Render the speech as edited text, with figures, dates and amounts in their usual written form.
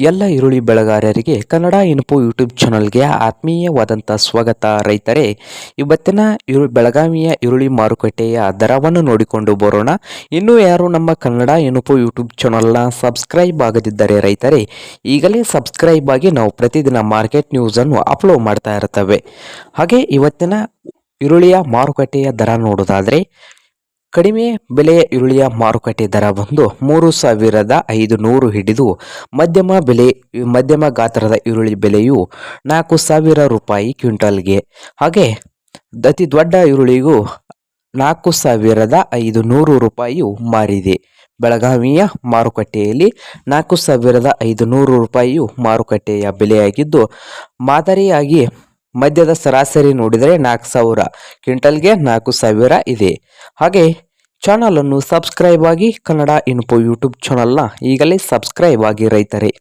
ಎಲ್ಲ ಈರುಳ್ಳಿ ಬೆಳೆಗಾರರಿಗೆ ಕನ್ನಡ ಇನ್ಫೋ ಯೂಟ್ಯೂಬ್ ಚಾನಲ್ಗೆ ಆತ್ಮೀಯವಾದಂಥ ಸ್ವಾಗತ. ರೈತರೇ, ಇವತ್ತಿನ ಬೆಳಗಾವಿಯ ಈರುಳ್ಳಿ ಮಾರುಕಟ್ಟೆಯ ದರವನ್ನು ನೋಡಿಕೊಂಡು ಬರೋಣ. ಇನ್ನೂ ಯಾರು ನಮ್ಮ ಕನ್ನಡ ಇನ್ಫೋ ಯೂಟ್ಯೂಬ್ ಚಾನಲ್ನ ಸಬ್ಸ್ಕ್ರೈಬ್ ಆಗದಿದ್ದರೆ ರೈತರೇ ಈಗಲೇ ಸಬ್ಸ್ಕ್ರೈಬ್ ಆಗಿ ನಾವು ಪ್ರತಿದಿನ ಮಾರ್ಕೆಟ್ ನ್ಯೂಸನ್ನು ಅಪ್ಲೋಡ್ ಮಾಡ್ತಾ ಇರ್ತವೆ. ಹಾಗೆ ಇವತ್ತಿನ ಈರುಳ್ಳಿಯ ಮಾರುಕಟ್ಟೆಯ ದರ ನೋಡೋದಾದರೆ, ಕಡಿಮೆ ಬೆಲೆಯ ಈರುಳ್ಳಿಯ ಮಾರುಕಟ್ಟೆ ದರ ಬಂದು 3,500 ಹಿಡಿದು ಮಧ್ಯಮ ಗಾತ್ರದ ಈರುಳ್ಳಿ ಬೆಲೆಯು 4,000 ರೂಪಾಯಿ ಕ್ವಿಂಟಲ್ಗೆ. ಹಾಗೆ ಅತಿ ದೊಡ್ಡ ಈರುಳ್ಳಿಗೂ 4,500 ರೂಪಾಯಿಯು ಮಾರಿದೆ. ಬೆಳಗಾವಿಯ ಮಾರುಕಟ್ಟೆಯಲ್ಲಿ 4,500 ರೂಪಾಯಿಯು ಮಾರುಕಟ್ಟೆಯ ಬೆಲೆಯಾಗಿದ್ದು, ಮಾದರಿಯಾಗಿ ಮಧ್ಯದ ಸರಾಸರಿ ನೋಡಿದರೆ 4,000, ಕ್ವಿಂಟಲ್ಗೆ 4,000 ಇದೆ. ಹಾಗೆ ಚಾನಲನ್ನು ಸಬ್ಸ್ಕ್ರೈಬ್ ಆಗಿ, ಕನ್ನಡ ಇನ್ಫೋ ಯೂಟ್ಯೂಬ್ ಚಾನಲ್ನ ಈಗಲೇ ಸಬ್ಸ್ಕ್ರೈಬ್ ಆಗಿ ರೈತರೇ.